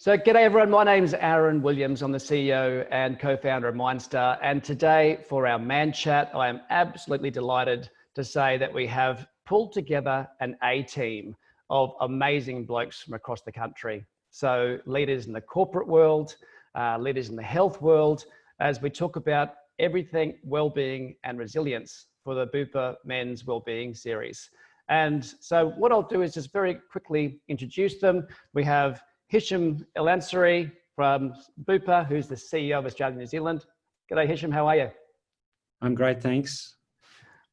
So g'day everyone, my name's Aaron Williams. I'm the CEO and co-founder of Mindstar. And today for our Man Chat, I am absolutely delighted to say that we have pulled together an A-team of amazing blokes from across the country. So leaders in the corporate world, leaders in the health world, as we talk about everything well-being and resilience for the BUPA Men's Wellbeing series. And so what I'll do is just very quickly introduce them. We have Hisham El-Ansary from BUPA, who's the CEO of Australia and New Zealand. G'day Hisham, how are you? I'm great, thanks.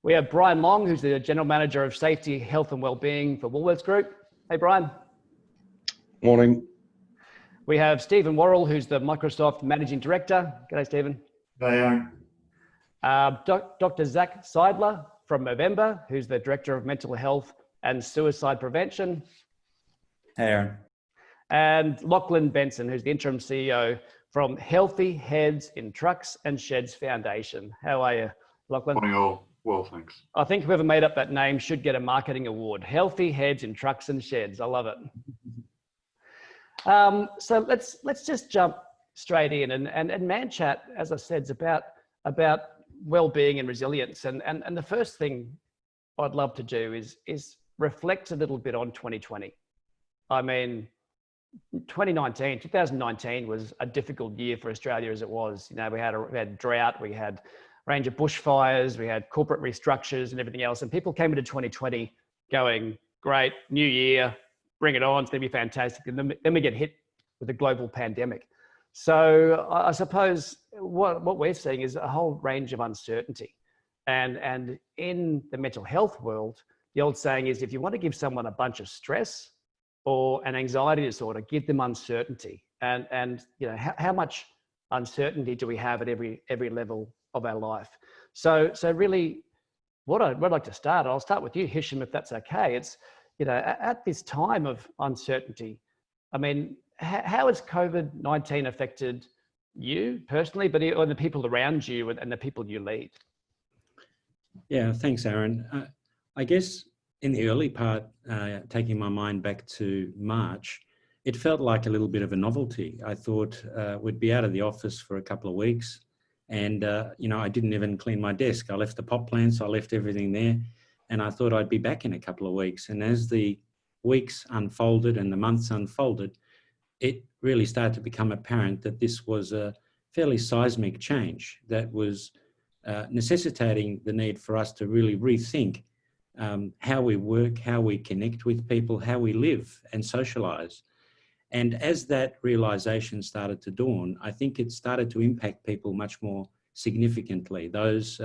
We have Brian Long, who's the General Manager of Safety, Health and Wellbeing for Woolworths Group. Hey Brian. Morning. We have Stephen Worrall, who's the Microsoft Managing Director. G'day Stephen. G'day Aaron. Dr. Zac Seidler from Movember, who's the Director of Mental Health and Suicide Prevention. Hey Aaron. And Lachlan Benson, who's the interim CEO from Healthy Heads in Trucks and Sheds Foundation. How are you, Lachlan? Morning all. Well, thanks. I think whoever made up that name should get a marketing award. Healthy Heads in Trucks and Sheds. I love it. So let's just jump straight in. And Man Chat, as I said, is about well-being and resilience. And the first thing I'd love to do is reflect a little bit on 2020. I mean, 2019 was a difficult year for Australia as it was. You know, we had drought, we had a range of bushfires, we had corporate restructures and everything else. And people came into 2020 going, great, new year, bring it on, it's gonna be fantastic. And then we get hit with a global pandemic. So I suppose what we're seeing is a whole range of uncertainty. And in the mental health world, the old saying is, if you want to give someone a bunch of stress or an anxiety disorder, give them uncertainty. And you know, how much uncertainty do we have at every level of our life? So really, what I'd like to start, I'll start with you, Hisham, if that's okay. It's, you know, at this time of uncertainty, I mean, how has COVID-19 affected you personally, but or the people around you and the people you lead? Yeah, thanks, Aaron. I guess in the early part, taking my mind back to March, it felt like a little bit of a novelty. I thought we'd be out of the office for a couple of weeks and, you know, I didn't even clean my desk. I left the pot plants, I left everything there, and I thought I'd be back in a couple of weeks. And as the weeks unfolded and the months unfolded, it really started to become apparent that this was a fairly seismic change that was necessitating the need for us to really rethink how we work, how we connect with people, how we live and socialize. And as that realization started to dawn, I think it started to impact people much more significantly. Those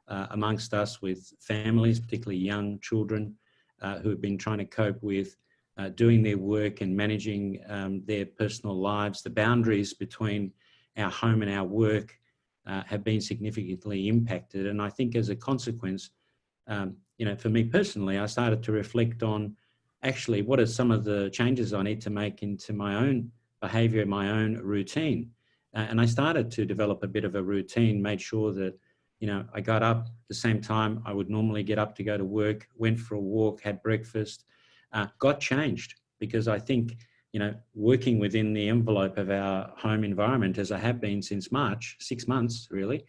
amongst us with families, particularly young children who have been trying to cope with doing their work and managing their personal lives. The boundaries between our home and our work have been significantly impacted. And I think as a consequence, you know, for me personally, I started to reflect on actually what are some of the changes I need to make into my own behavior, my own routine. And I started to develop a bit of a routine, made sure that, you know, I got up the same time I would normally get up to go to work, went for a walk, had breakfast, got changed, because I think, you know, working within the envelope of our home environment, as I have been since March, 6 months really,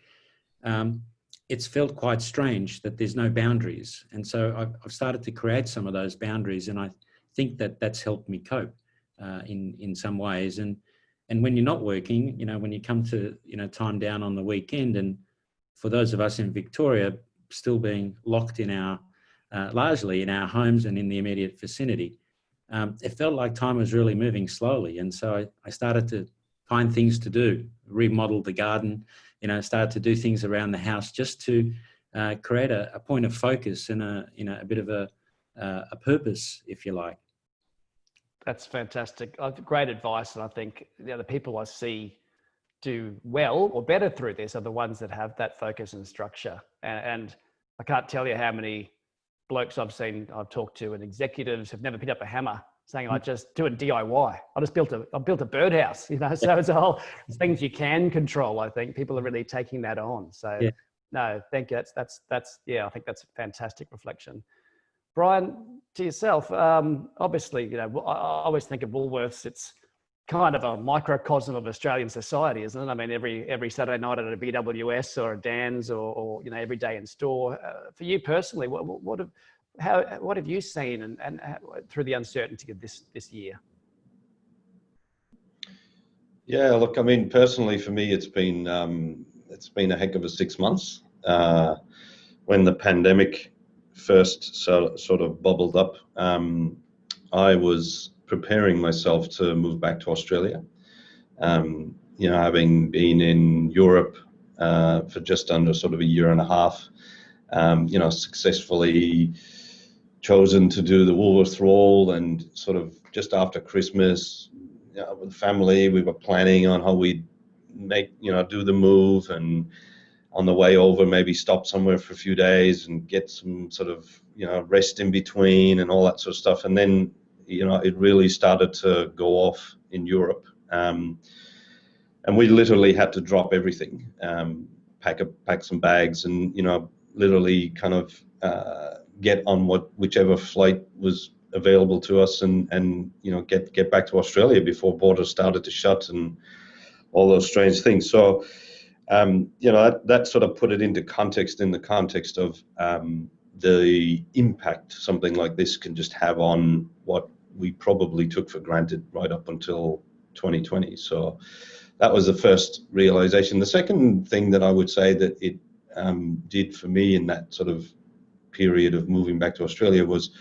it's felt quite strange that there's no boundaries. And so I've started to create some of those boundaries, and I think that that's helped me cope in some ways. And when you're not working, you know, when you come to, you know, time down on the weekend, and for those of us in Victoria still being locked in our, largely in our homes and in the immediate vicinity, it felt like time was really moving slowly. And so I started to find things to do, remodel the garden, you know, started to do things around the house just to create a point of focus and a bit of a purpose, if you like. That's fantastic. Great advice. And I think, you know, the people I see do well or better through this are the ones that have that focus and structure. And I can't tell you how many blokes I've talked to and executives have never picked up a hammer saying, I just do it DIY. I built a birdhouse, you know, so it's it's things you can control. I think people are really taking that on. So yeah. No, thank you. That's, yeah, I think that's a fantastic reflection. Brian, to yourself, obviously, you know, I always think of Woolworths, it's kind of a microcosm of Australian society, isn't it? I mean, every Saturday night at a BWS or a Dan's or every day in store. For you personally, what have you seen and through the uncertainty of this year? Yeah, look, I mean, personally for me, it's been a heck of a 6 months. When the pandemic first sort of bubbled up, I was preparing myself to move back to Australia. Having been in Europe for just under sort of a year and a half, successfully chosen to do the Woolworths role, and sort of just after Christmas, with the family, we were planning on how we'd do the move, and on the way over, maybe stop somewhere for a few days and get some sort of, rest in between and all that sort of stuff. And then, it really started to go off in Europe. And we literally had to drop everything, pack some bags and, literally kind of get on whichever flight was available to us and get back to Australia before borders started to shut and all those strange things. So, that sort of put it into context, in the context of the impact something like this can just have on what we probably took for granted right up until 2020. So that was the first realization. The second thing that I would say that it did for me in that sort of period of moving back to Australia was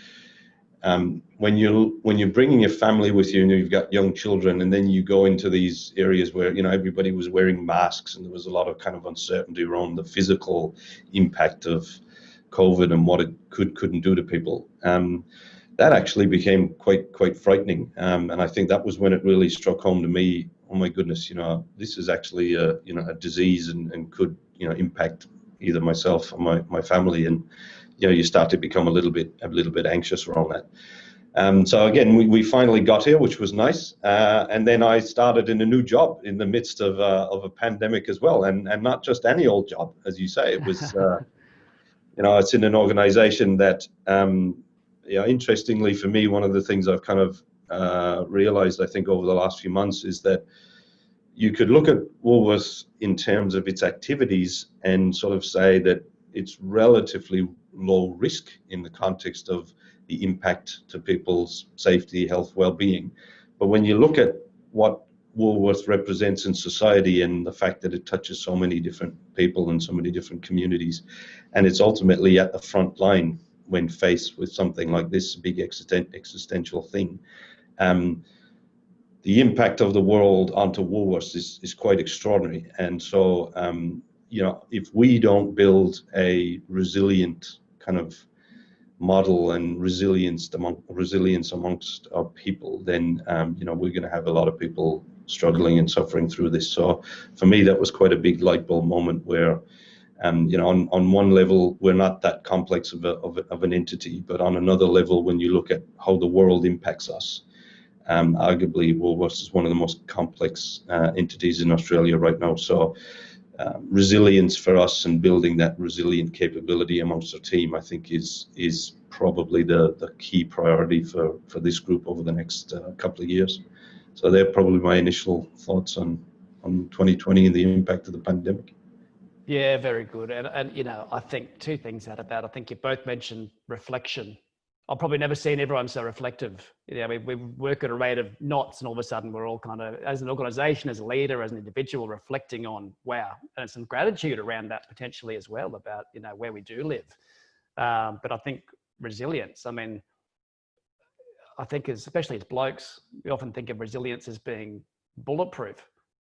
when you're bringing your family with you and you've got young children, and then you go into these areas where everybody was wearing masks and there was a lot of kind of uncertainty around the physical impact of COVID and what it couldn't do to people. That actually became quite frightening, and I think that was when it really struck home to me. Oh my goodness, this is actually a disease and could impact either myself or my family, and you start to become a little bit anxious around that. So again, we finally got here, which was nice, and then I started in a new job in the midst of a pandemic as well, and not just any old job, as you say. It was it's in an organization that interestingly for me, one of the things I've kind of realized, I think, over the last few months is that you could look at Woolworths in terms of its activities and sort of say that it's relatively low risk in the context of the impact to people's safety, health, well-being. But when you look at what Woolworths represents in society and the fact that it touches so many different people and so many different communities, and it's ultimately at the front line when faced with something like this big existential thing, the impact of the world onto Woolworths is quite extraordinary. And so, if we don't build a resilient kind of model and resilience amongst our people, then we're going to have a lot of people struggling and suffering through this. So, for me, that was quite a big light bulb moment where, on one level, we're not that complex of an entity, but on another level, when you look at how the world impacts us, arguably Woolworths is one of the most complex entities in Australia right now. So resilience for us and building that resilient capability amongst our team, I think is probably the key priority for this group over the next couple of years. So they're probably my initial thoughts on 2020 and the impact of the pandemic. Yeah, very good. And I think two things out of that. I think you both mentioned reflection. I've probably never seen everyone so reflective. We work at a rate of knots, and all of a sudden we're all kind of, as an organization, as a leader, as an individual, reflecting on, wow, and some gratitude around that potentially as well about, where we do live. But I think resilience, I think especially as blokes, we often think of resilience as being bulletproof,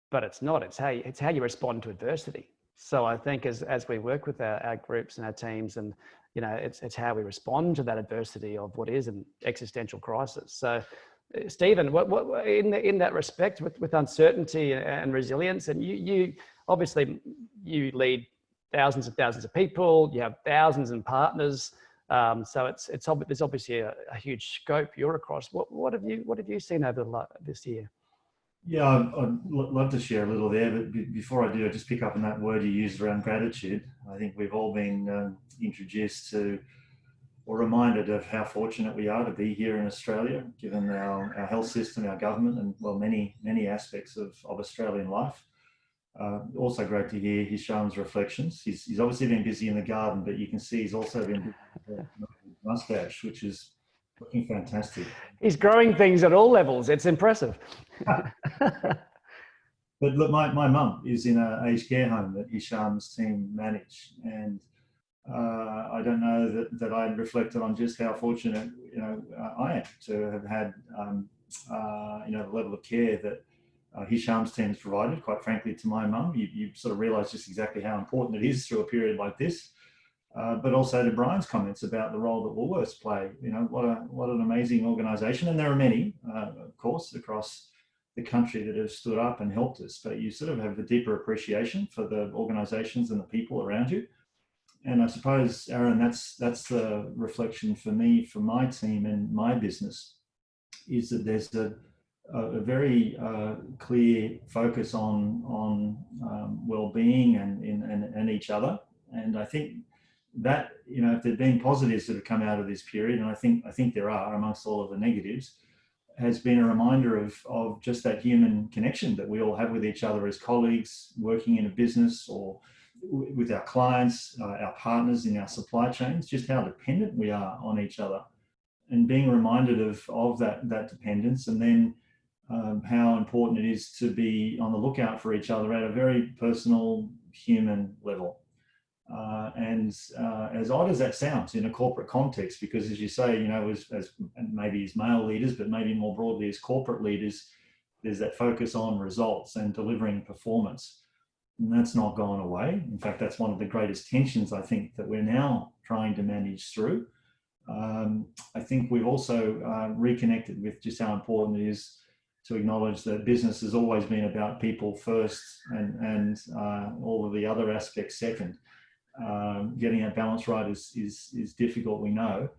but it's not. It's how you respond to adversity. So I think as we work with our groups and our teams, and it's how we respond to that adversity of what is an existential crisis. So, Stephen, what in that respect with uncertainty and resilience, and you obviously you lead thousands and thousands of people, you have thousands of partners, so there's obviously a huge scope you're across. What have you seen over this year? Yeah, I'd love to share a little there, but before I do, I just pick up on that word you used around gratitude. I think we've all been introduced to or reminded of how fortunate we are to be here in Australia, given our health system, our government, and well, many aspects of Australian life. Also great to hear Hisham's reflections. He's obviously been busy in the garden, but you can see he's also been busy with his mustache, which is looking fantastic. He's growing things at all levels. It's impressive. But look, my mum is in an aged care home that Hisham's team manage, and I don't know that I reflected on just how fortunate I am to have had the level of care that Hisham's team has provided. Quite frankly, to my mum, you sort of realise just exactly how important it is through a period like this. But also to Brian's comments about the role that Woolworths play. What an amazing organisation, and there are many, of course, across the country that have stood up and helped us. But you sort of have a deeper appreciation for the organisations and the people around you. And I suppose, Aaron, that's the reflection for me, for my team and my business, is that there's a very clear focus on well-being and each other. And I think that, if there've been positives that have come out of this period, and I think there are amongst all of the negatives, has been a reminder of just that human connection that we all have with each other as colleagues, working in a business, or with our clients, our partners in our supply chains, just how dependent we are on each other, and being reminded of that dependence, and then how important it is to be on the lookout for each other at a very personal, human level. And as odd as that sounds in a corporate context, because as you say, as maybe as male leaders, but maybe more broadly as corporate leaders, there's that focus on results and delivering performance. And that's not gone away. In fact, that's one of the greatest tensions, I think, that we're now trying to manage through. I think we've also reconnected with just how important it is to acknowledge that business has always been about people first, and all of the other aspects second. Getting that balance right is difficult, we know,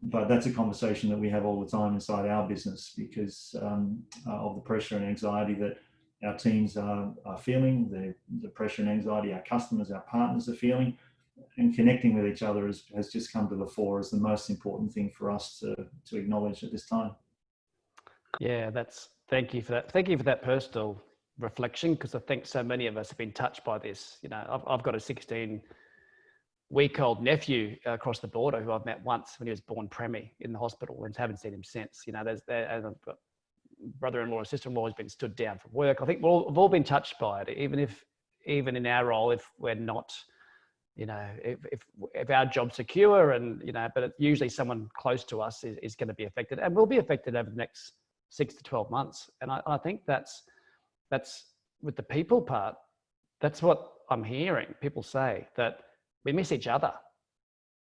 but that's a conversation that we have all the time inside our business because of the pressure and anxiety that our teams are feeling, the pressure and anxiety our customers, our partners are feeling, and connecting with each other has just come to the fore as the most important thing for us to acknowledge at this time. Yeah, thank you for that. Thank you for that personal reflection, because I think so many of us have been touched by this. I've got a 16-week-old nephew across the border who I've met once when he was born preemie in the hospital, and haven't seen him since. And I've got brother-in-law and sister-in-law has been stood down from work. I think we've all been touched by it, even in our role, if we're not, if our job's secure, and but usually someone close to us is going to be affected, and will be affected over the next 6 to 12 months. And I think that's with the people part. That's what I'm hearing people say, that we miss each other.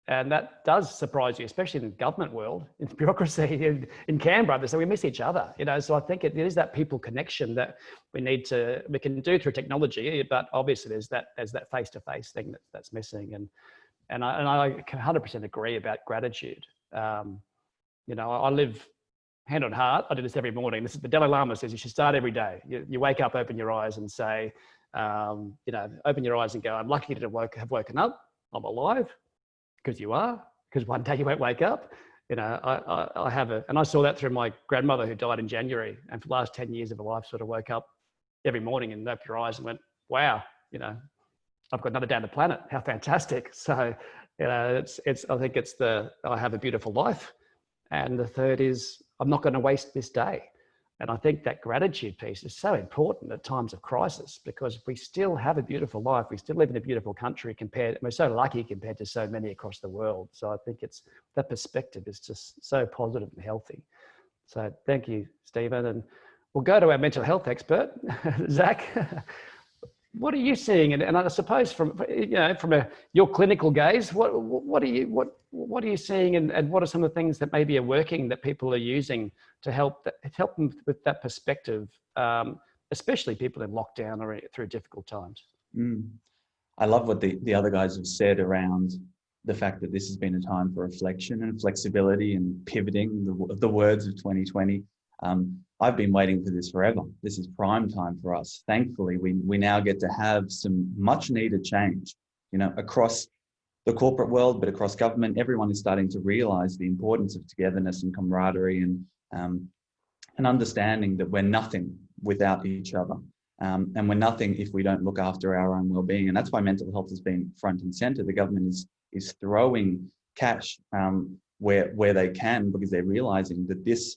And that does surprise you, especially in the government world, in bureaucracy in Canberra. They say we miss each other, So I think it is that people connection that we can do through technology, but obviously there's that face-to-face thing that's missing. And I 100% agree about gratitude. I live hand on heart. I do this every morning. The Dalai Lama says you should start every day. You wake up, open your eyes, and say, open your eyes and go, I'm lucky to have woken up. I'm alive. Because you are, because one day you won't wake up. I have and I saw that through my grandmother who died in January, and for the last 10 years of her life, sort of woke up every morning and opened her eyes and went, wow, I've got another day on the planet. How fantastic. So, I think I have a beautiful life. And the third is, I'm not going to waste this day. And I think that gratitude piece is so important at times of crisis, because we still have a beautiful life. We still live in a beautiful country we're so lucky compared to so many across the world. So I think that perspective is just so positive and healthy. So thank you, Stephen. And we'll go to our mental health expert, Zac. What are you seeing? And I suppose from your clinical gaze, what are you seeing, and what are some of the things that maybe are working that people are using to help them with that perspective, especially people in lockdown or through difficult times? I love what the other guys have said around the fact that this has been a time for reflection and flexibility and pivoting, the words of 2020. I've been waiting for this forever. This is prime time for us. Thankfully, we now get to have some much needed change, across the corporate world, but across government, everyone is starting to realise the importance of togetherness and camaraderie and understanding that we're nothing without each other. And we're nothing if we don't look after our own well-being. And that's why mental health has been front and centre. The government is throwing cash where they can, because they're realising that this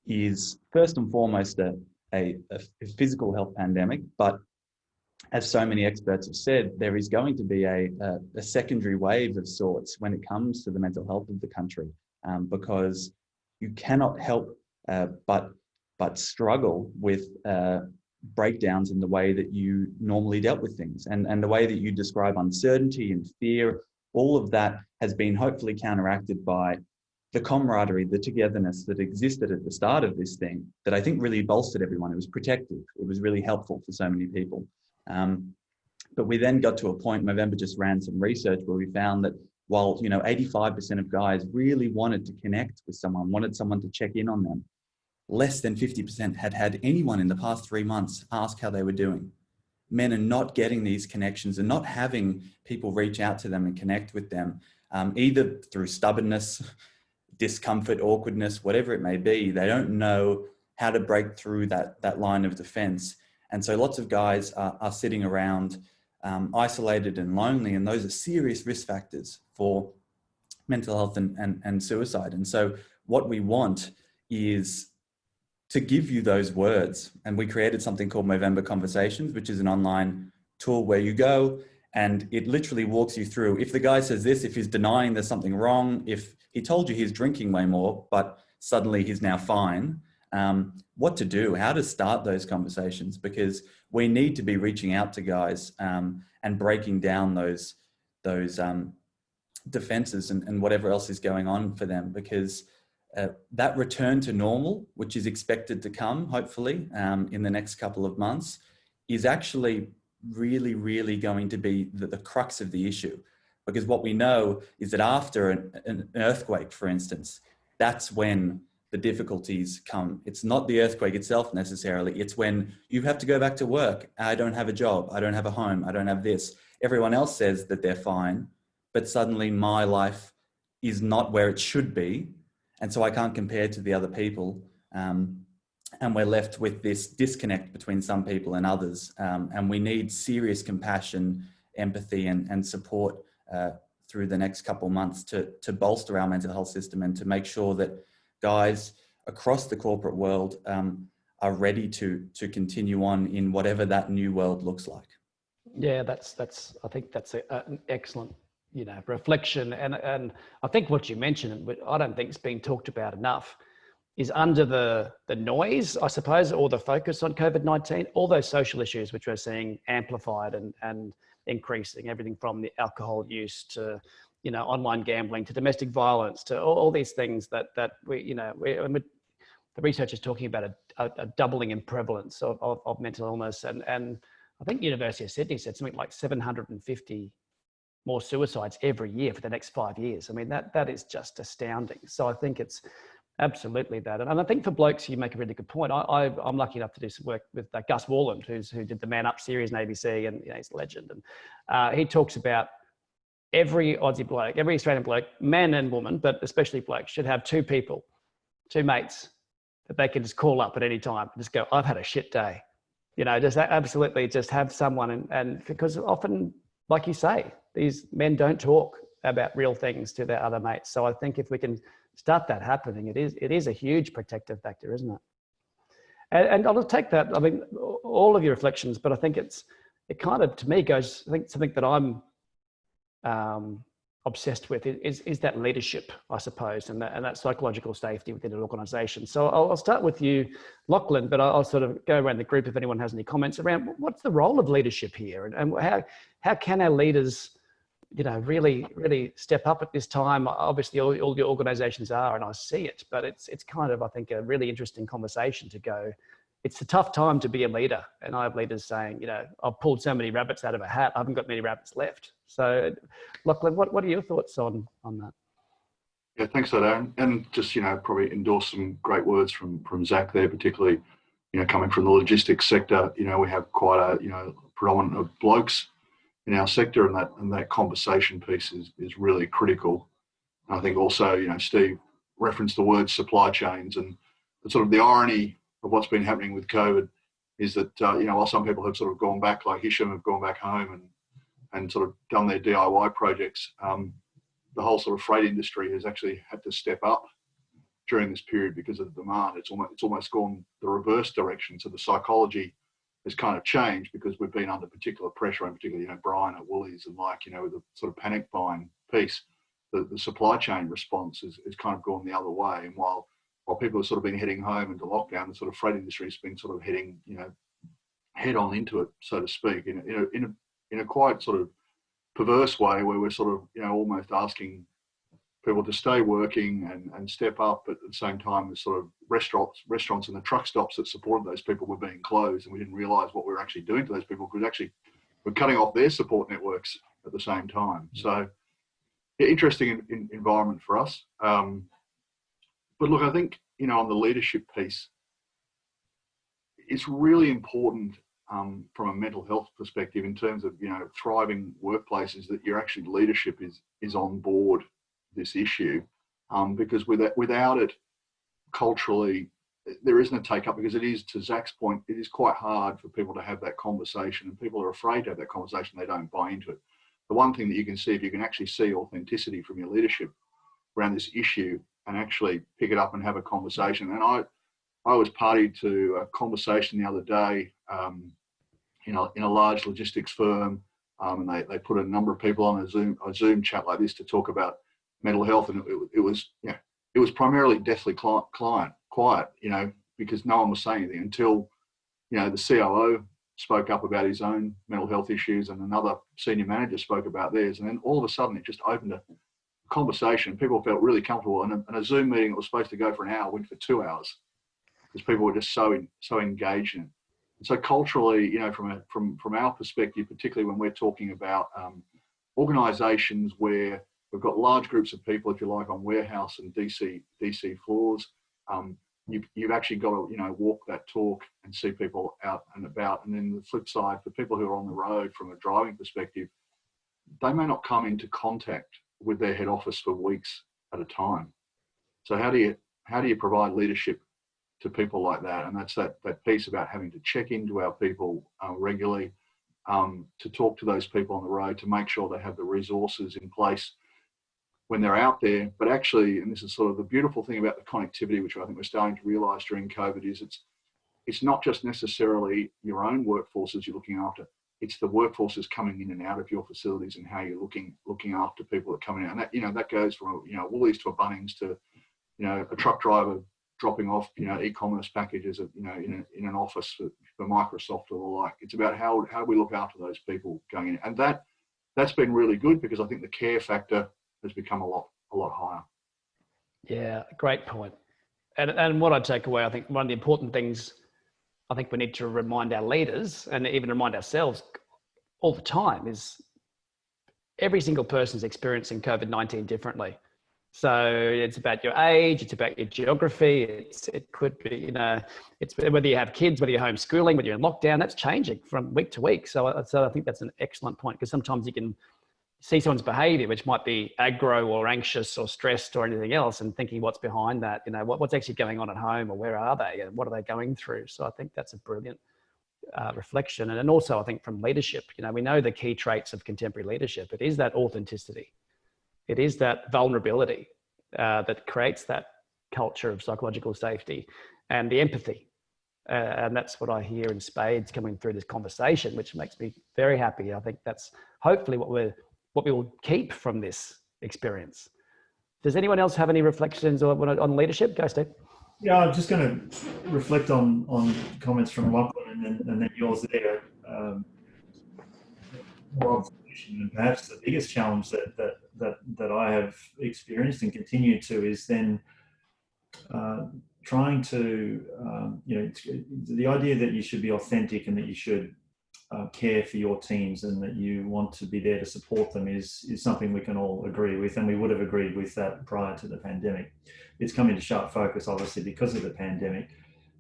is first and foremost a physical health pandemic. But as so many experts have said, there is going to be a secondary wave of sorts when it comes to the mental health of the country, because you cannot help but struggle with breakdowns in the way that you normally dealt with things, and the way that you describe uncertainty and fear. All of that has been hopefully counteracted by the camaraderie, the togetherness that existed at the start of this thing, that I think really bolstered everyone. It was protective. It was really helpful for so many people. But we then got to a point, Movember just ran some research where we found that while 85% of guys really wanted to connect with someone, wanted someone to check in on them, less than 50% had anyone in the past 3 months ask how they were doing. Men are not getting these connections and not having people reach out to them and connect with them, either through stubbornness, discomfort, awkwardness, whatever it may be. They don't know how to break through that line of defense. And so lots of guys are sitting around isolated and lonely, and those are serious risk factors for mental health and suicide. And so what we want is to give you those words. And we created something called Movember Conversations, which is an online tool where you go and it literally walks you through. If the guy says this, if he's denying there's something wrong, if he told you he's drinking way more, but suddenly he's now fine, what to do, how to start those conversations, because we need to be reaching out to guys and breaking down those defenses and whatever else is going on for them, because that return to normal, which is expected to come, hopefully, in the next couple of months, is actually really, really going to be the crux of the issue. Because what we know is that after an earthquake, for instance, that's when the difficulties come. It's not the earthquake itself necessarily. It's when you have to go back to work. I don't have a job. I don't have a home. I don't have this. Everyone else says that they're fine, but suddenly my life is not where it should be. And so I can't compare to the other people. And we're left with this disconnect between some people and others. And we need serious compassion, empathy, and support through the next couple of months to bolster our mental health system and to make sure that guys across the corporate world are ready to continue on in whatever that new world looks like. Yeah, I think that's an excellent, reflection. And I think what you mentioned, but I don't think it's been talked about enough, is under the noise, I suppose, or the focus on COVID-19, all those social issues which we're seeing amplified and increasing, everything from the alcohol use to, online gambling, to domestic violence, to all these things that the research is talking about a doubling in prevalence of mental illness. And I think University of Sydney said something like 750 more suicides every year for the next 5 years. I mean, that is just astounding. So I think it's absolutely that. And I think for blokes, you make a really good point. I'm lucky enough to do some work with Gus Worrall, who did the Man Up series in ABC, and he's a legend. And he talks about every Aussie bloke, every Australian bloke, man and woman, but especially blokes, should have two mates that they can just call up at any time and just go, I've had a shit day. Just absolutely just have someone. And because often, like you say, these men don't talk about real things to their other mates. So I think if we can start that happening, it is a huge protective factor, isn't it? And I'll take that. I mean, all of your reflections, but I think it kind of, to me, goes, I think something that I'm obsessed with is that leadership, I suppose, and that psychological safety within an organization. So I'll start with you, Lachlan, but I'll sort of go around the group if anyone has any comments around what's the role of leadership here, and how can our leaders, really, really step up at this time? Obviously, all the organizations are, and I see it, but it's kind of, I think, a really interesting conversation to go. It's a tough time to be a leader. And I have leaders saying, I've pulled so many rabbits out of a hat, I haven't got many rabbits left. So Lachlan, what are your thoughts on that? Yeah, thanks for that, Aaron. And just, probably endorse some great words from Zac there, particularly, coming from the logistics sector. We have quite a, predominant of blokes in our sector, and that conversation piece is really critical. And I think also, Steve referenced the word supply chains, and sort of the irony of what's been happening with COVID is that, while some people have sort of gone back, like Hisham, have gone back home and sort of done their DIY projects, the whole sort of freight industry has actually had to step up during this period because of the demand. It's almost gone the reverse direction. So the psychology has kind of changed because we've been under particular pressure, and particularly, Brian at Woolies and with the sort of panic buying piece, the supply chain response is kind of gone the other way. And while people have sort of been heading home into lockdown, the sort of freight industry has been sort of heading, head on into it, so to speak, in a quite sort of perverse way, where we're sort of, almost asking people to stay working and step up, but at the same time, the sort of restaurants and the truck stops that supported those people were being closed, and we didn't realise what we were actually doing to those people, because actually we're cutting off their support networks at the same time. So, yeah, interesting environment for us. But look, I think, on the leadership piece, it's really important from a mental health perspective, in terms of, thriving workplaces, that your actually leadership is on board this issue, because without it, culturally, there isn't a take up, because it is, to Zac's point, it is quite hard for people to have that conversation, and people are afraid to have that conversation. They don't buy into it. The one thing that you can see, if you can actually see authenticity from your leadership around this issue and actually pick it up and have a conversation. And I was party to a conversation the other day, in a large logistics firm, and they put a number of people on a Zoom chat like this to talk about mental health, and it was primarily deathly quiet, because no one was saying anything until, the COO spoke up about his own mental health issues, and another senior manager spoke about theirs, and then all of a sudden it just opened a conversation. People felt really comfortable, and a Zoom meeting that was supposed to go for an hour went for 2 hours, because people were just so engaged in it. And so culturally, from our perspective, particularly when we're talking about organisations where we've got large groups of people, if you like, on warehouse and DC floors, you've actually got to, walk that talk and see people out and about. And then the flip side, for people who are on the road from a driving perspective, they may not come into contact with their head office for weeks at a time. So how do you provide leadership to people like that? And that's that piece about having to check into our people regularly, to talk to those people on the road, to make sure they have the resources in place when they're out there. But actually, and this is sort of the beautiful thing about the connectivity, which I think we're starting to realise during COVID, is it's not just necessarily your own workforces you're looking after. It's the workforces coming in and out of your facilities, and how you're looking after people that are coming out. And that goes from Woolies to a Bunnings to a truck driver dropping off e-commerce packages in an office for Microsoft or the like. It's about how we look after those people going in, and that's been really good, because I think the care factor has become a lot higher. Yeah, great point. And what I take away, I think one of the important things I think we need to remind our leaders, and even remind ourselves all the time, is every single person is experiencing COVID-19 differently. So it's about your age, it's about your geography, it could be, it's whether you have kids, whether you're homeschooling, whether you're in lockdown, that's changing from week to week. So I think that's an excellent point, because sometimes you can see someone's behavior, which might be aggro or anxious or stressed or anything else, and thinking what's behind that, what's actually going on at home, or where are they and what are they going through. So I think that's a brilliant reflection. And also I think from leadership, we know the key traits of contemporary leadership. It is that authenticity. It is that vulnerability that creates that culture of psychological safety, and the empathy. And that's what I hear in spades coming through this conversation, which makes me very happy. I think that's hopefully what we will keep from this experience. Does anyone else have any reflections on leadership? Go, Steve. Yeah, I'm just going to reflect on comments from Lachlan and then yours there. More observation, and perhaps the biggest challenge that I have experienced and continue to is then trying to, the idea that you should be authentic and that you should care for your teams and that you want to be there to support them is something we can all agree with, and we would have agreed with that prior to the pandemic. It's come into sharp focus, obviously, because of the pandemic.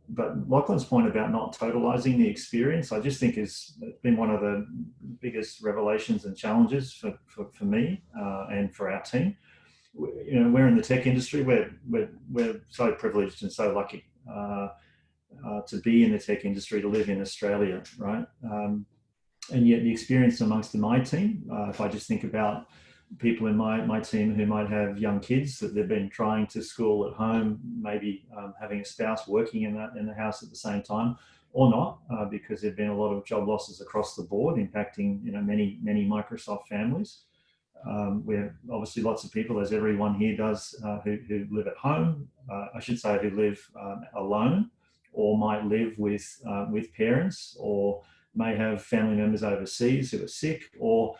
But Lachlan's point about not totalizing the experience, I just think has been one of the biggest revelations and challenges for me and for our team. You know, we're in the tech industry. We're so privileged and so lucky to be in the tech industry, to live in Australia, right? And yet the experience amongst my team, if I just think about people in my team who might have young kids that they've been trying to school at home, maybe having a spouse working in the house at the same time, or not, because there've been a lot of job losses across the board, impacting many Microsoft families. We have obviously lots of people, as everyone here does, who live at home. I should say who live alone, or might live with parents, or may have family members overseas who are sick, or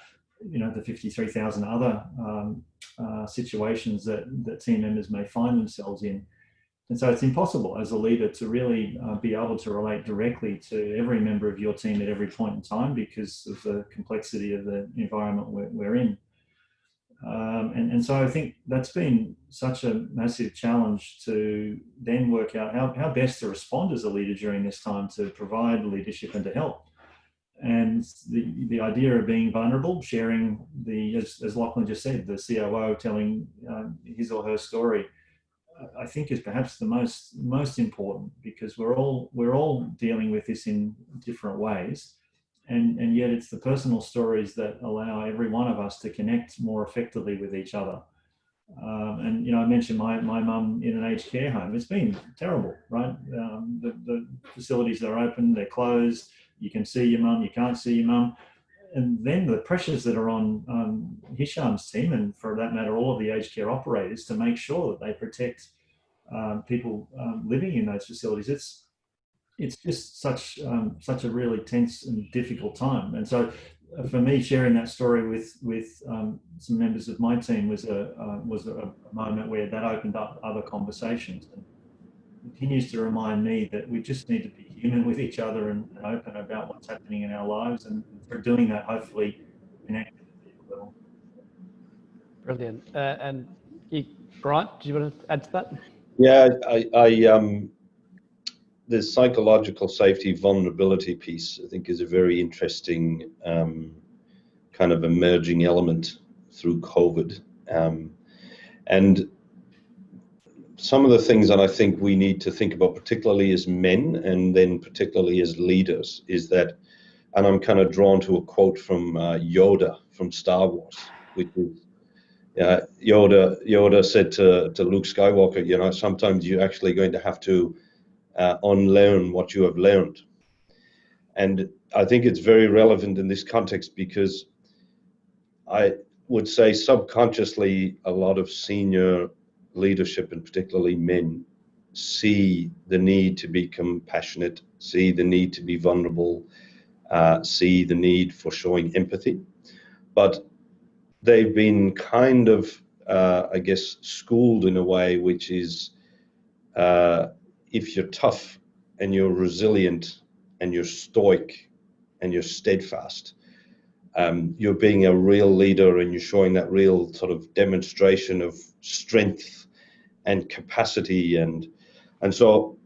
the 53,000 other situations that team members may find themselves in. And so it's impossible as a leader to really be able to relate directly to every member of your team at every point in time because of the complexity of the environment we're in. And so I think that's been such a massive challenge to then work out how best to respond as a leader during this time to provide leadership and to help. And the idea of being vulnerable, sharing as Lachlan just said, the COO telling his or her story, I think is perhaps the most important, because we're all dealing with this in different ways, and yet it's the personal stories that allow every one of us to connect more effectively with each other. And I mentioned my mum in an aged care home. It's been terrible, right? The facilities that are open, they're closed. You can see your mum, you can't see your mum. And then the pressures that are on Hisham's team, and for that matter, all of the aged care operators, to make sure that they protect people living in those facilities. It's just such a really tense and difficult time. And so for me, sharing that story with some members of my team was a moment where that opened up other conversations, and continues to remind me that we just need to be human with each other and open about what's happening in our lives, and for doing that, hopefully connect with people. Brilliant. And Brian, do you want to add to that? Yeah, I the psychological safety vulnerability piece, I think, is a very interesting kind of emerging element through COVID. And some of the things that I think we need to think about, particularly as men and then particularly as leaders, is that, and I'm kind of drawn to a quote from Yoda from Star Wars, which is, Yoda said to Luke Skywalker, sometimes you're actually going to have to unlearn what you have learned. And I think it's very relevant in this context, because I would say subconsciously a lot of senior leadership, and particularly men, see the need to be compassionate, see the need to be vulnerable, see the need for showing empathy. But they've been kind of, I guess, schooled in a way which is, if you're tough and you're resilient and you're stoic and you're steadfast, you're being a real leader, and you're showing that real sort of demonstration of strength and capacity. And so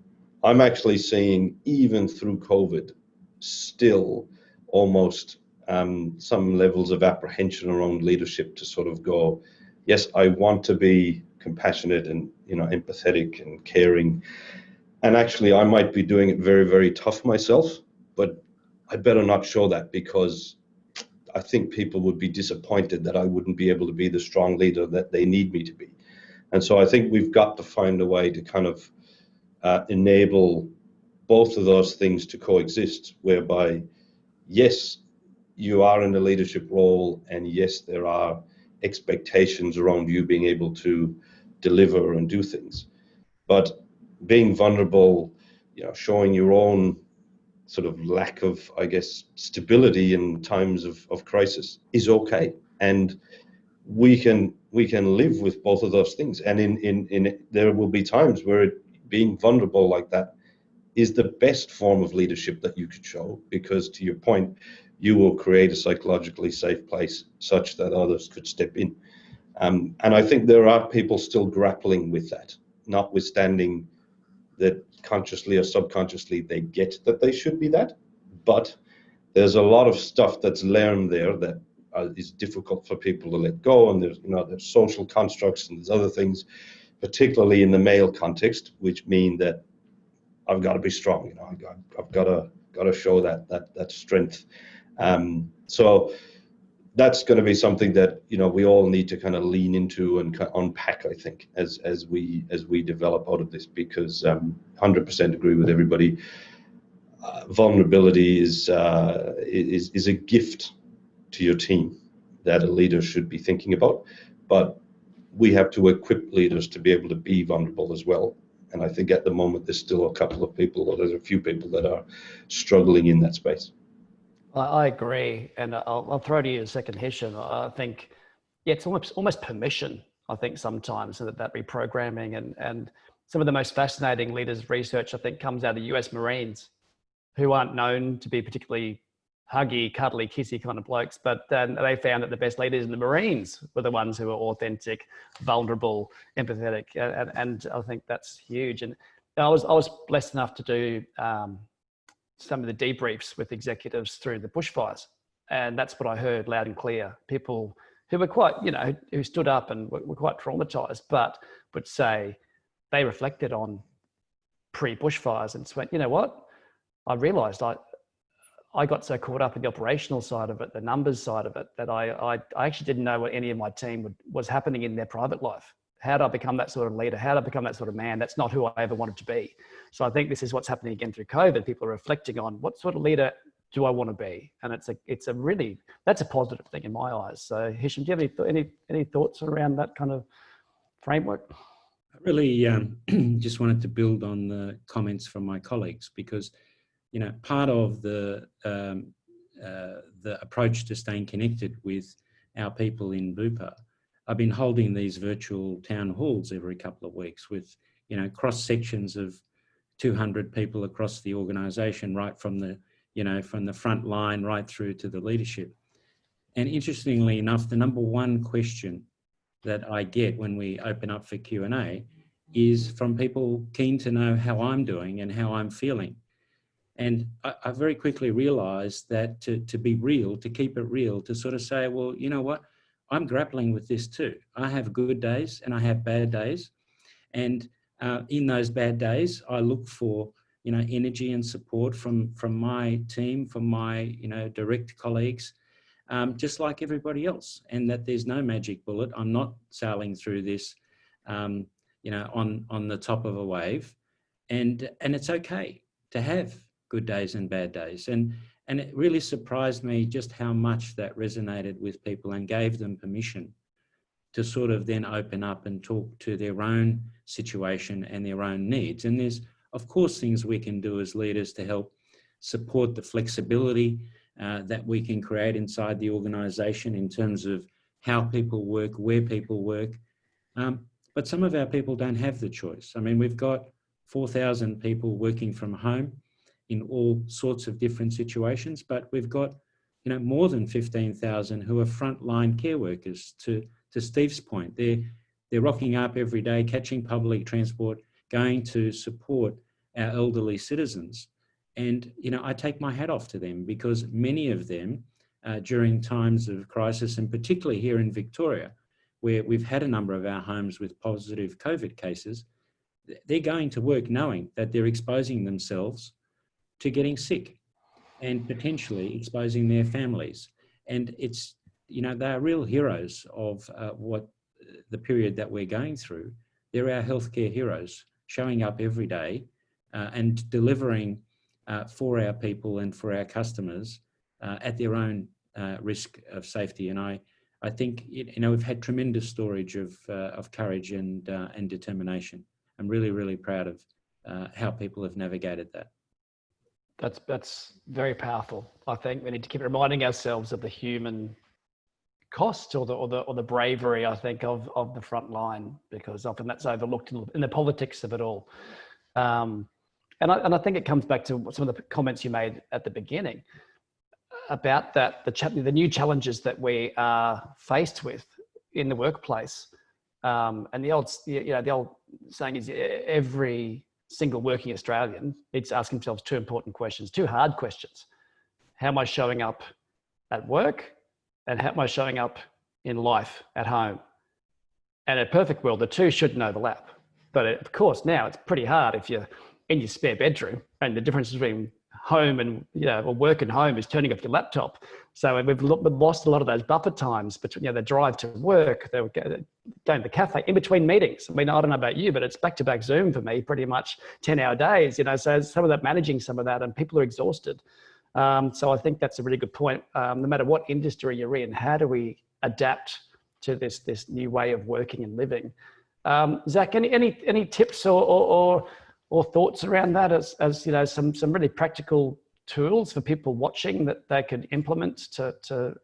I'm actually seeing, even through COVID, still almost some levels of apprehension around leadership to sort of go, yes, I want to be compassionate and empathetic and caring, and actually I might be doing it very, very tough myself, but I better not show that, because I think people would be disappointed that I wouldn't be able to be the strong leader that they need me to be. And so I think we've got to find a way to kind of enable both of those things to coexist, whereby, yes, you are in a leadership role, and yes, there are expectations around you being able to deliver and do things. But being vulnerable, showing your own sort of lack of, I guess, stability in times of crisis is okay. And we can live with both of those things. And in there will be times where being vulnerable like that is the best form of leadership that you could show, because, to your point, you will create a psychologically safe place such that others could step in. And I think there are people still grappling with that, notwithstanding that consciously or subconsciously they get that they should be that, but there's a lot of stuff that's learned there that is difficult for people to let go, and there's social constructs and there's other things, particularly in the male context, which mean that I've got to be strong. I've got to show that strength. So that's going to be something that we all need to kind of lean into and unpack, I think, as we develop out of this, because 100% agree with everybody. Vulnerability is a gift to your team that a leader should be thinking about, but we have to equip leaders to be able to be vulnerable as well. And I think at the moment there's still a couple of people, or there's a few people that are struggling in that space. I agree, and I'll throw to you a second, Hisham. I think, it's almost permission. I think sometimes that reprogramming and some of the most fascinating leaders research, I think, comes out of the US Marines, who aren't known to be particularly huggy, cuddly, kissy kind of blokes, but they found that the best leaders in the Marines were the ones who were authentic, vulnerable, empathetic, and I think that's huge. And I was blessed enough to do some of the debriefs with executives through the bushfires, and that's what I heard loud and clear. People who were quite, who stood up and were quite traumatized, but would say they reflected on pre-bushfires and went, you know what? I realized I got so caught up in the operational side of it, the numbers side of it, that I actually didn't know what any of my team was happening in their private life. How did I become that sort of leader? How did I become that sort of man? That's not who I ever wanted to be. So I think this is what's happening again through COVID. People are reflecting on what sort of leader do I want to be? And that's a positive thing in my eyes. So Hisham, do you have any thoughts around that kind of framework? I really just wanted to build on the comments from my colleagues, because part of the approach to staying connected with our people in BUPA, I've been holding these virtual town halls every couple of weeks with, cross sections of 200 people across the organisation, right from the, from the front line right through to the leadership. And interestingly enough, the number one question that I get when we open up for Q&A is from people keen to know how I'm doing and how I'm feeling. And I very quickly realized that to be real, to keep it real, to sort of say, well, you know what, I'm grappling with this too. I have good days and I have bad days. And in those bad days, I look for, energy and support from my team, from my, direct colleagues, just like everybody else. And that there's no magic bullet. I'm not sailing through this, on the top of a wave. And it's okay to have good days and bad days. And it really surprised me just how much that resonated with people and gave them permission to sort of then open up and talk to their own situation and their own needs. And there's, of course, things we can do as leaders to help support the flexibility that we can create inside the organisation in terms of how people work, where people work. But some of our people don't have the choice. I mean, we've got 4,000 people working from home in all sorts of different situations, but we've got, more than 15,000 who are frontline care workers. To Steve's point, they're rocking up every day, catching public transport, going to support our elderly citizens. And, I take my hat off to them, because many of them during times of crisis, and particularly here in Victoria, where we've had a number of our homes with positive COVID cases, they're going to work knowing that they're exposing themselves to getting sick and potentially exposing their families. And it's, they are real heroes of what the period that we're going through. They're our healthcare heroes, showing up every day and delivering for our people and for our customers at their own risk of safety. And I think, we've had tremendous storage of courage and determination. I'm really, really proud of how people have navigated that. That's very powerful. I think we need to keep reminding ourselves of the human cost or the bravery, I think, of the front line, because often that's overlooked in the politics of it all. And I think it comes back to some of the comments you made at the beginning about that, the new challenges that we are faced with in the workplace. And the old saying is, every single working Australian needs to ask themselves two important questions, two hard questions. How am I showing up at work? And how am I showing up in life at home? And in a perfect world, the two shouldn't overlap. But of course, now it's pretty hard if you're in your spare bedroom, and the difference between home and, or work and home is turning off your laptop. So we've lost a lot of those buffer times between, the drive to work, going to the cafe in between meetings. I mean, I don't know about you, but it's back-to-back Zoom for me, pretty much 10-hour days, so some of that, managing some of that, and people are exhausted. So I think that's a really good point. No matter what industry you're in, how do we adapt to this new way of working and living? Zac, any tips or thoughts around that as some really practical tools for people watching that they could implement to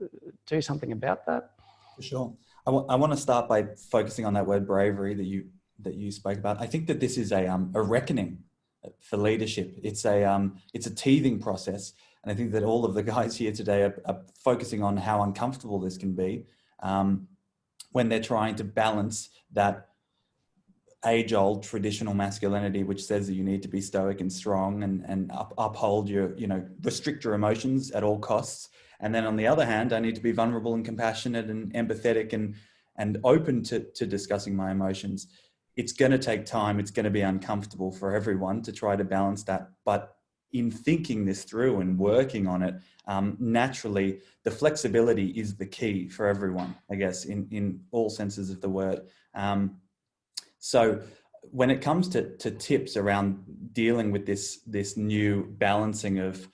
do something about that? For sure. I want to start by focusing on that word bravery that you spoke about. I think that this is a reckoning for leadership. It's a teething process. And I think that all of the guys here today are focusing on how uncomfortable this can be when they're trying to balance that age-old traditional masculinity, which says that you need to be stoic and strong and uphold your, restrict your emotions at all costs. And then on the other hand, I need to be vulnerable and compassionate and empathetic and open to discussing my emotions. It's going to take time. It's going to be uncomfortable for everyone to try to balance that. But in thinking this through and working on it, naturally, the flexibility is the key for everyone, I guess, in all senses of the word. So when it comes to tips around dealing with this new balancing of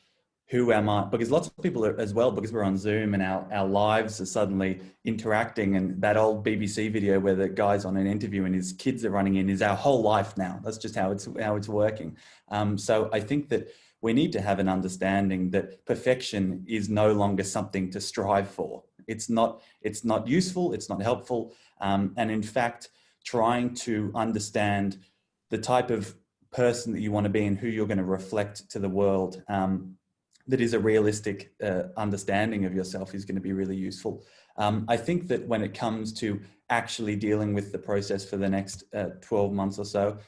who am I, because lots of people are as well, because we're on Zoom and our lives are suddenly interacting, and that old BBC video where the guy's on an interview and his kids are running in is our whole life now. That's just how it's working. So I think that we need to have an understanding that perfection is no longer something to strive for. It's not useful, it's not helpful. And in fact, trying to understand the type of person that you want to be and who you're going to reflect to the world, that is a realistic understanding of yourself, is going to be really useful. I think that when it comes to actually dealing with the process for the next 12 months or so,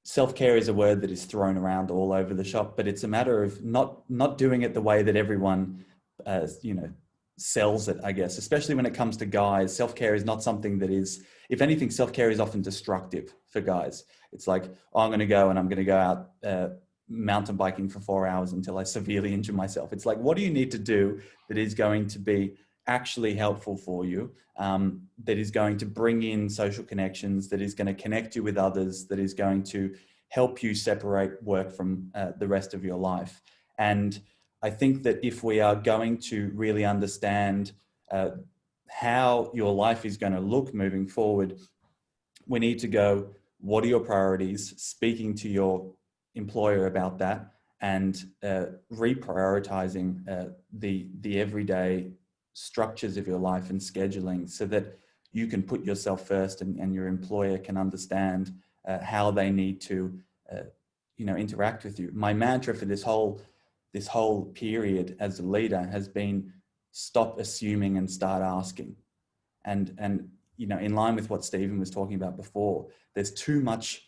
self-care is a word that is thrown around all over the shop, but it's a matter of not doing it the way that everyone, sells it, I guess, especially when it comes to guys. Self-care is not something that is, if anything, self-care is often destructive for guys. It's like, oh, I'm going to go out mountain biking for 4 hours until I severely injure myself. It's like, what do you need to do that is going to be actually helpful for you, that is going to bring in social connections, that is going to connect you with others, that is going to help you separate work from the rest of your life. And I think that if we are going to really understand how your life is going to look moving forward, we need to go, what are your priorities? Speaking to your employer about that, and reprioritizing the everyday structures of your life and scheduling, so that you can put yourself first and your employer can understand how they need to interact with you. My mantra for this whole period as a leader has been stop assuming and start asking. And in line with what Stephen was talking about before, there's too much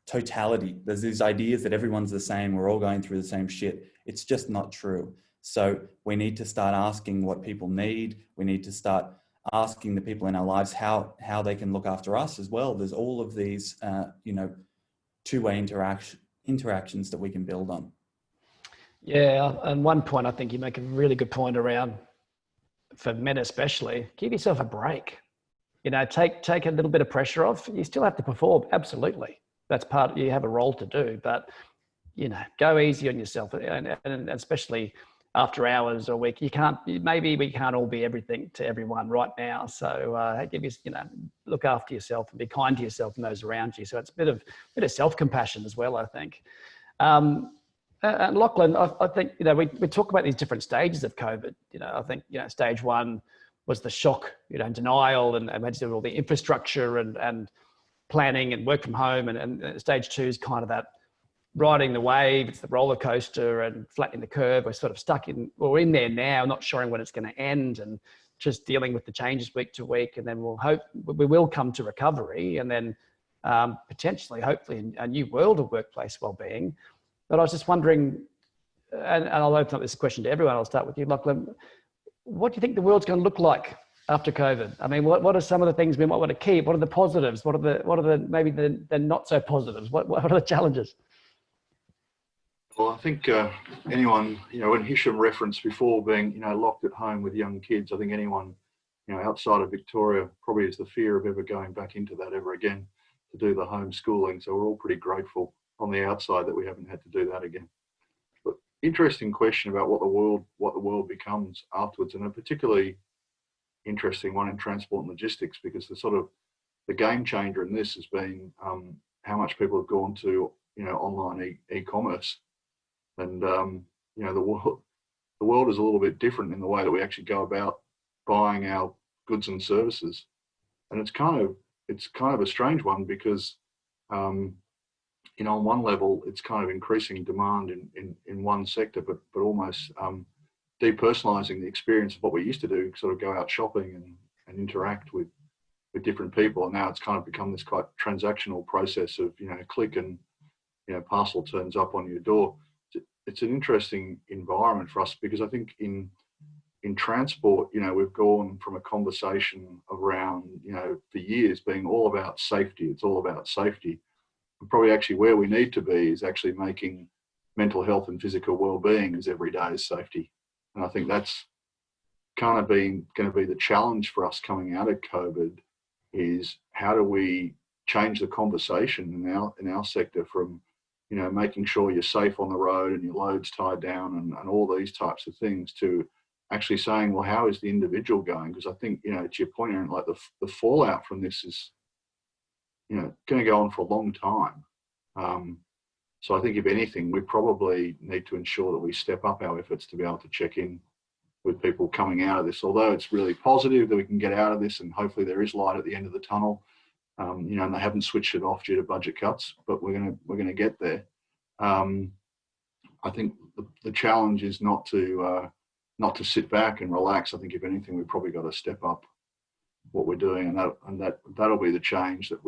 totality. There's these ideas that everyone's the same, we're all going through the same shit. It's just not true. So we need to start asking what people need. We need to start asking the people in our lives how they can look after us as well. There's all of these two-way interactions that we can build on. Yeah, and one point, I think you make a really good point around, for men especially, give yourself a break. Take a little bit of pressure off. You still have to perform, absolutely. That's part, you have a role to do, but go easy on yourself, and especially after hours or week. Maybe we can't all be everything to everyone right now. So look after yourself and be kind to yourself and those around you. So it's a bit of self-compassion as well, I think. And Lachlan, I think, we talk about these different stages of COVID. I think, stage one was the shock, denial, and had to do all the infrastructure and planning and work from home. And stage two is kind of that riding the wave. It's the roller coaster and flattening the curve. We're sort of we're in there now, not sure when it's going to end, and just dealing with the changes week to week. And then we will come to recovery. And then potentially, hopefully, a new world of workplace wellbeing. But I was just wondering, and I'll open up this question to everyone. I'll start with you, Lachlan. What do you think the world's going to look like after COVID? I mean, what are some of the things we might want to keep? What are the positives? What are the maybe the not so positives? What are the challenges? Well, I think anyone, when Hisham referenced before being, locked at home with young kids, I think anyone, outside of Victoria probably has the fear of ever going back into that ever again to do the homeschooling. So we're all pretty grateful on the outside that we haven't had to do that again. But interesting question about what the world becomes afterwards, and a particularly interesting one in transport and logistics, because the game changer in this has been how much people have gone to online e-commerce. And, the world is a little bit different in the way that we actually go about buying our goods and services. And it's kind of a strange one because, on one level, it's kind of increasing demand in one sector, but almost depersonalizing the experience of what we used to do, sort of go out shopping and interact with different people. And now it's kind of become this quite transactional process of, click and, parcel turns up on your door. It's an interesting environment for us because I think in transport, we've gone from a conversation around, for years being all about safety. It's all about safety. And probably actually where we need to be is actually making mental health and physical well-being as every day as safety. And I think that's kind of going to be the challenge for us coming out of COVID, is how do we change the conversation in our sector from, making sure you're safe on the road and your load's tied down and all these types of things, to actually saying, well, how is the individual going? Because I think, to your point, Aaron, like the fallout from this is, going to go on for a long time. So I think if anything, we probably need to ensure that we step up our efforts to be able to check in with people coming out of this. Although it's really positive that we can get out of this and hopefully there is light at the end of the tunnel, and they haven't switched it off due to budget cuts, but we're going to get there. I think the challenge is not to sit back and relax. I think if anything, we've probably got to step up what we're doing, and that'll be the change that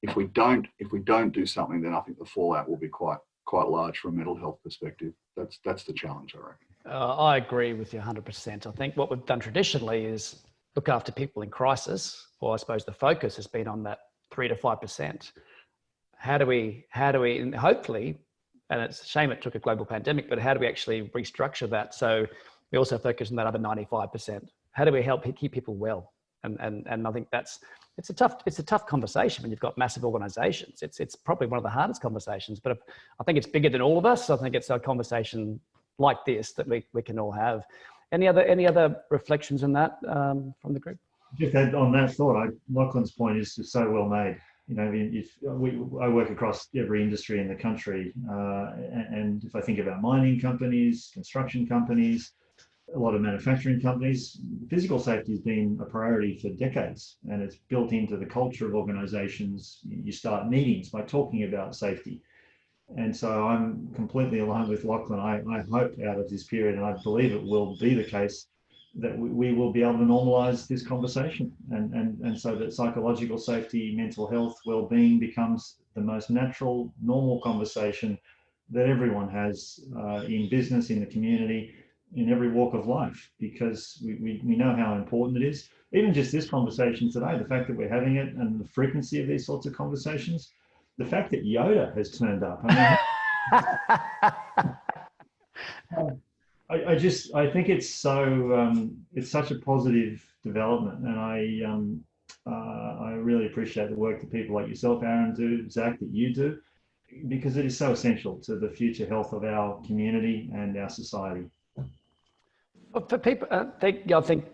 if we don't do something, then I think the fallout will be quite large from a mental health perspective. That's the challenge, I reckon. I agree with you 100%. I think what we've done traditionally is look after people in crisis, or I suppose the focus has been on that 3 to 5%. How do we, and hopefully, and it's a shame it took a global pandemic, but how do we actually restructure that so we also focus on that other 95%? How do we help keep people well? And I think it's a tough conversation when you've got massive organizations. It's probably one of the hardest conversations, but I think it's bigger than all of us. I think it's a conversation like this that we can all have. Any other reflections on that from the group? Just on that thought, Lachlan's point is just so well made. I work across every industry in the country, and if I think about mining companies, construction companies, a lot of manufacturing companies, physical safety has been a priority for decades, and it's built into the culture of organizations. You start meetings by talking about safety. And so I'm completely aligned with Lachlan. I hope out of this period, and I believe it will be the case, that we will be able to normalise this conversation, and so that psychological safety, mental health, well-being becomes the most natural, normal conversation that everyone has in business, in the community, in every walk of life, because we know how important it is. Even just this conversation today, the fact that we're having it and the frequency of these sorts of conversations, the fact that Yoda has turned up. I think it's such a positive development, and I really appreciate the work that people like yourself, Aaron, do, Zac, that you do, because it is so essential to the future health of our community and our society. Well, for people, I think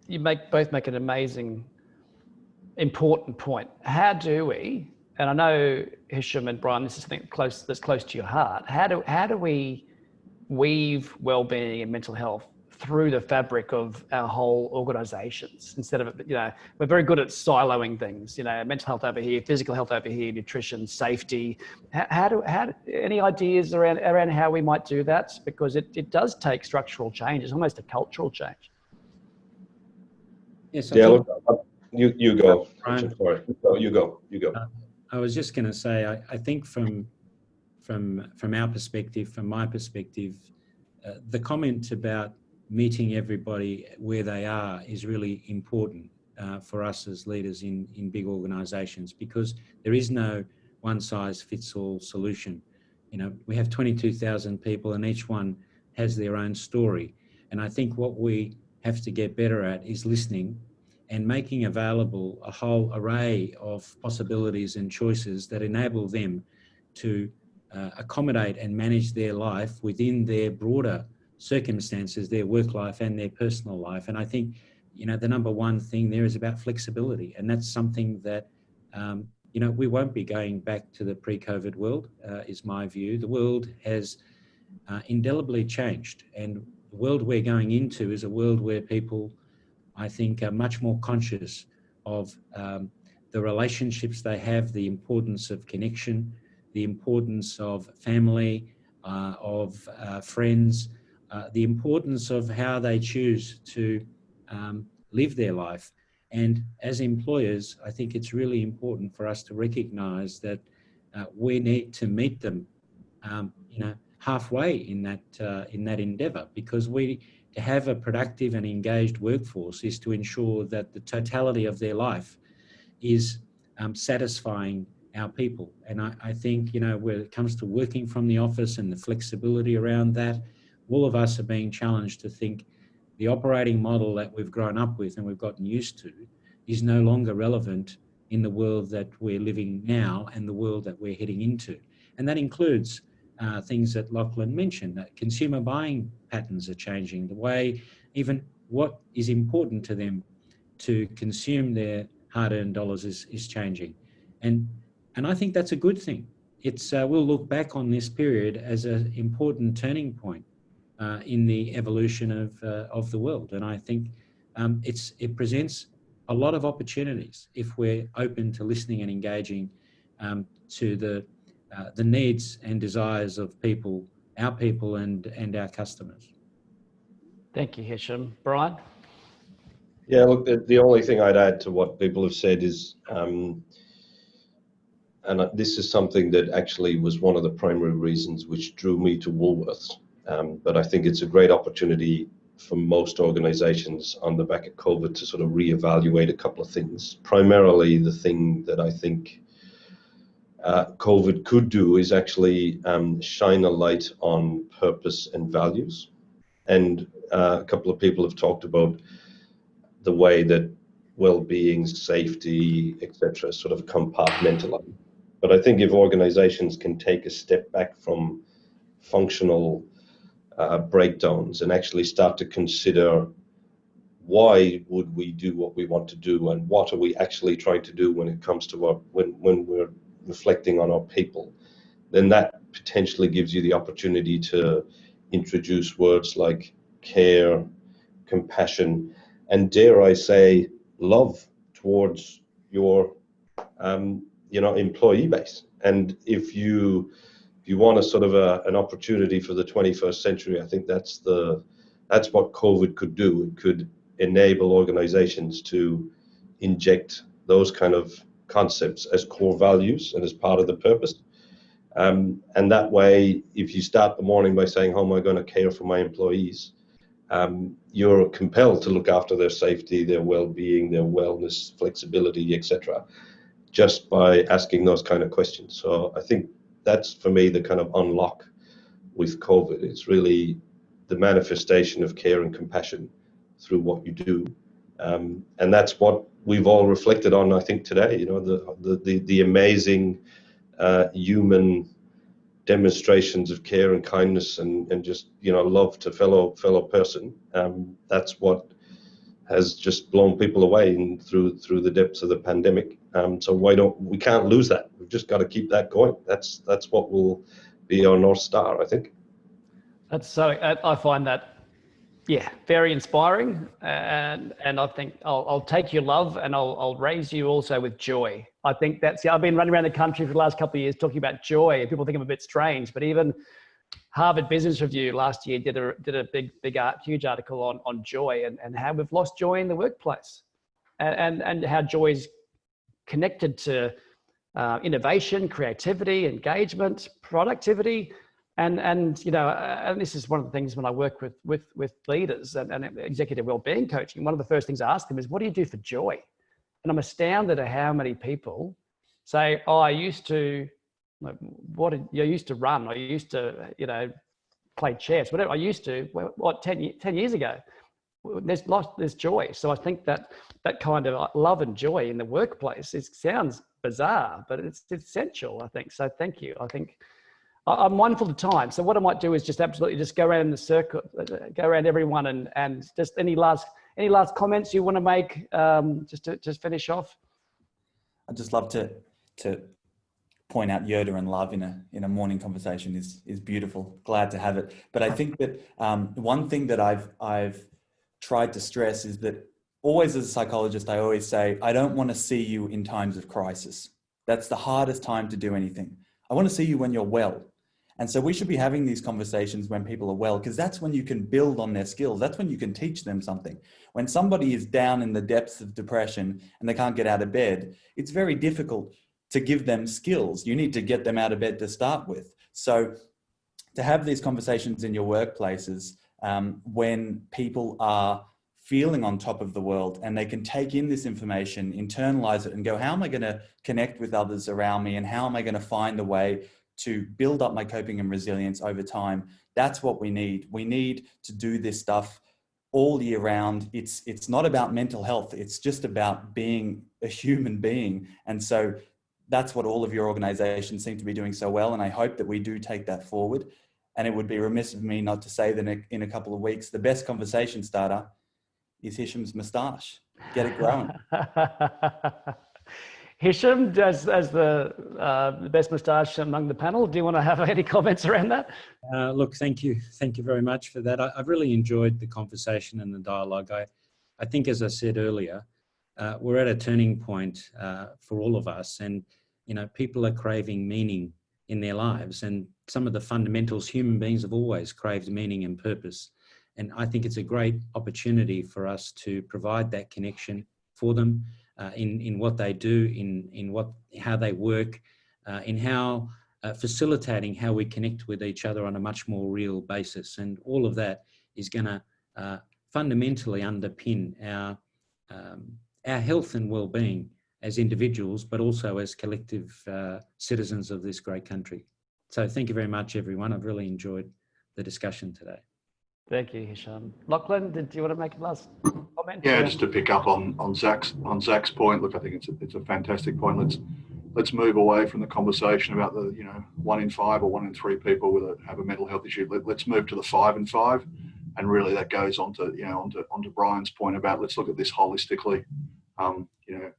you both make an amazing, important point. How do we? And I know, Hisham and Brian, this is something that's close to your heart. How do we weave well-being and mental health through the fabric of our whole organizations, instead of, we're very good at siloing things, mental health over here, physical health over here, nutrition, safety. Any ideas around how we might do that? Because it does take structural change. It's almost a cultural change. Yes. You go. Brian? Sorry. No, you go. I was just going to say, I think from our perspective, from my perspective, the comment about meeting everybody where they are is really important for us as leaders in big organisations, because there is no one-size-fits-all solution. You know, we have 22,000 people and each one has their own story. And I think what we have to get better at is listening and making available a whole array of possibilities and choices that enable them to accommodate and manage their life within their broader circumstances, their work life and their personal life. And I think, you know, the number one thing there is about flexibility. And that's something that, you know, we won't be going back to the pre-COVID world, is my view. The world has indelibly changed. And the world we're going into is a world where people, I think, are much more conscious of the relationships they have, the importance of connection, the importance of family, of friends, the importance of how they choose to live their life. And as employers, I think it's really important for us to recognise that we need to meet them, you know, halfway in that endeavour, because to have a productive and engaged workforce is to ensure that the totality of their life is satisfying our people. And I think, you know, when it comes to working from the office and the flexibility around that, all of us are being challenged to think the operating model that we've grown up with and we've gotten used to is no longer relevant in the world that we're living now and the world that we're heading into. And that includes things that Lachlan mentioned, that consumer buying patterns are changing, the way even what is important to them to consume their hard-earned dollars is changing. And I think that's a good thing. We'll look back on this period as an important turning point in the evolution of the world. And I think it presents a lot of opportunities if we're open to listening and engaging to the needs and desires of people, our people and our customers. Thank you, Hisham. Brian? Yeah, look, the only thing I'd add to what people have said is, and this is something that actually was one of the primary reasons which drew me to Woolworths. But I think it's a great opportunity for most organizations on the back of COVID to sort of reevaluate a couple of things. Primarily, the thing that I think COVID could do is actually shine a light on purpose and values. And a couple of people have talked about the way that well-being, safety, etc., sort of compartmentalized. But I think if organizations can take a step back from functional breakdowns and actually start to consider why would we do what we want to do and what are we actually trying to do when it comes to when we're reflecting on our people, then that potentially gives you the opportunity to introduce words like care, compassion, and dare I say, love towards your employee base. And if you want a sort of an opportunity for the 21st century, I think that's what COVID could do. It could enable organizations to inject those kind of concepts as core values and as part of the purpose. And that way, if you start the morning by saying, how am I going to care for my employees? You're compelled to look after their safety, their well-being, their wellness, flexibility, etc., just by asking those kind of questions. So I think that's, for me, the kind of unlock with COVID. It's really the manifestation of care and compassion through what you do. And that's what we've all reflected on, I think, today. You know, the amazing human demonstrations of care and kindness and just, love to fellow person. That's what has just blown people away through the depths of the pandemic. So we can't lose that. We've just got to keep that going. That's what will be our North Star, I think. I find that, very inspiring. And I think I'll take your love and I'll raise you also with joy. I think I've been running around the country for the last couple of years talking about joy. People think I'm a bit strange, but even Harvard Business Review last year did a huge article on joy and how we've lost joy in the workplace. and how joy is connected to innovation, creativity, engagement, productivity. And this is one of the things when I work with leaders and executive wellbeing coaching, one of the first things I ask them is, what do you do for joy? And I'm astounded at how many people say, oh, I used to run, I used to, play chess, whatever I used to, 10 years ago. There's joy. So I think that kind of love and joy in the workplace, it sounds bizarre, but it's essential, I think. So thank you. I think I'm mindful of time. So what I might do is just absolutely just go around the circle, go around everyone and just any last comments you want to make, just to finish off. I'd just love to point out Yoda and love in a morning conversation is beautiful. Glad to have it. But I think that one thing that I've tried to stress is that always as a psychologist, I always say, I don't want to see you in times of crisis. That's the hardest time to do anything. I want to see you when you're well. And so we should be having these conversations when people are well, because that's when you can build on their skills. That's when you can teach them something. When somebody is down in the depths of depression and they can't get out of bed, it's very difficult to give them skills. You need to get them out of bed to start with. So to have these conversations in your workplaces, when people are feeling on top of the world and they can take in this information, internalize it and go, how am I going to connect with others around me? And how am I going to find a way to build up my coping and resilience over time? That's what we need. We need to do this stuff all year round. It's not about mental health. It's just about being a human being. And so that's what all of your organizations seem to be doing so well. And I hope that we do take that forward. And it would be remiss of me not to say that in a couple of weeks, the best conversation starter is Hisham's moustache. Get it growing. Hisham, as the best moustache among the panel, do you want to have any comments around that? Look, thank you. Thank you very much for that. I've really enjoyed the conversation and the dialogue. I think, as I said earlier, we're at a turning point for all of us. And, people are craving meaning in their lives. And some of the fundamentals, human beings have always craved meaning and purpose. And I think it's a great opportunity for us to provide that connection for them in what they do, in how they work, in how facilitating how we connect with each other on a much more real basis. And all of that is going to fundamentally underpin our health and well-being as individuals, but also as collective citizens of this great country. So thank you very much, everyone. I've really enjoyed the discussion today. Thank you, Hisham. Lachlan, did you want to make a last comment? Yeah, just to pick up on Zac's point. Look, I think it's a fantastic point. Let's move away from the conversation about the 1 in 5 or 1 in 3 people with have a mental health issue. Let's move to the 5 in 5, and really that goes onto Brian's point about let's look at this holistically.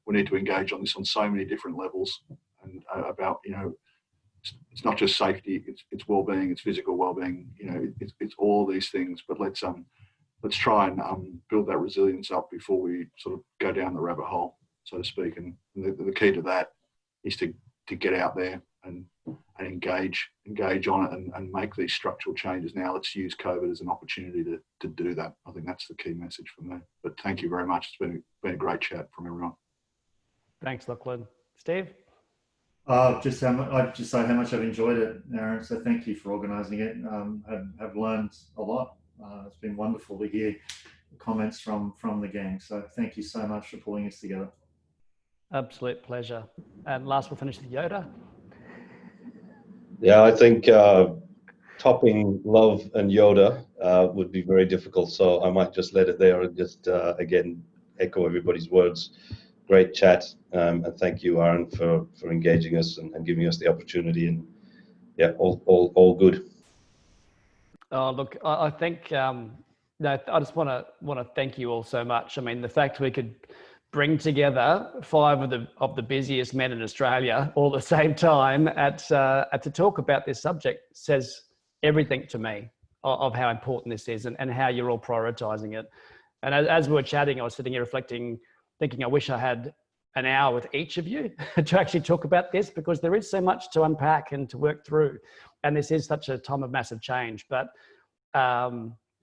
We need to engage on this on so many different levels, and about it's not just safety, it's well-being, it's physical well-being, it's all these things. But let's try and build that resilience up before we sort of go down the rabbit hole, so to speak. And the key to that is to get out there and engage on it and make these structural changes now. Let's use COVID as an opportunity to do that. I think that's the key message from me. But thank you very much. It's been a great chat from everyone. Thanks, Lachlan. Steve? I'd just say how much I've enjoyed it, Aaron. So thank you for organising it. Have learned a lot. It's been wonderful to hear comments from the gang. So thank you so much for pulling us together. Absolute pleasure. And last, we'll finish with Yoda. Yeah, I think topping love and Yoda would be very difficult. So I might just let it there and just again echo everybody's words. Great chat, and thank you, Aaron, for engaging us and giving us the opportunity. And yeah, all good. Oh, look, I think I just want to thank you all so much. I mean, the fact we could bring together 5 of the busiest men in Australia all at the same time to talk about this subject says everything to me of how important this is and how you're all prioritising it. And as we were chatting, I was sitting here reflecting, thinking I wish I had an hour with each of you to actually talk about this, because there is so much to unpack and to work through. And this is such a time of massive change. But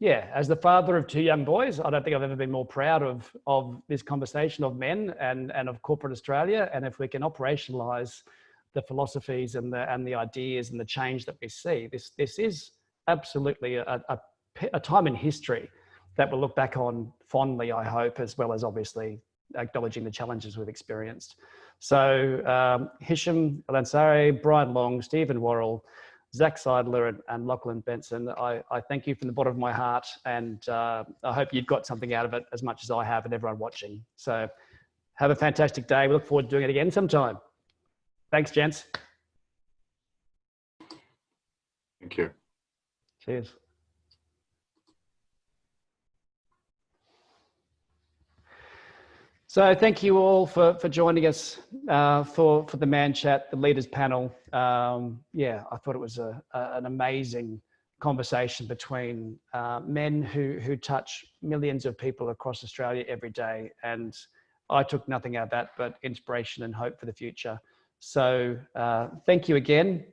yeah, as the father of 2 young boys, I don't think I've ever been more proud of this conversation of men and of corporate Australia. And if we can operationalise the philosophies and the ideas and the change that we see, this is absolutely a time in history that we'll look back on fondly, I hope, as well as obviously acknowledging the challenges we've experienced. So Hisham, El-Ansary, Brian Long, Stephen Worrall, Zac Seidler and Lachlan, Benson, I thank you from the bottom of my heart, and I hope you've got something out of it as much as I have and everyone watching. So have a fantastic day. We look forward to doing it again sometime. Thanks, gents. Thank you. Cheers. So thank you all for joining us for the Man Chat, the Leaders Panel. Yeah, I thought it was an amazing conversation between men who touch millions of people across Australia every day. And I took nothing out of that but inspiration and hope for the future. So thank you again.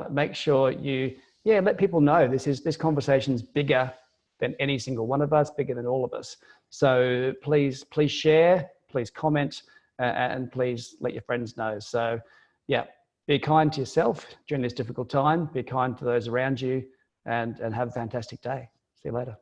Make sure you let people know this conversation's bigger than any single one of us, bigger than all of us. So please share, please comment, and please let your friends know. So yeah, be kind to yourself during this difficult time, be kind to those around you, and have a fantastic day. See you later.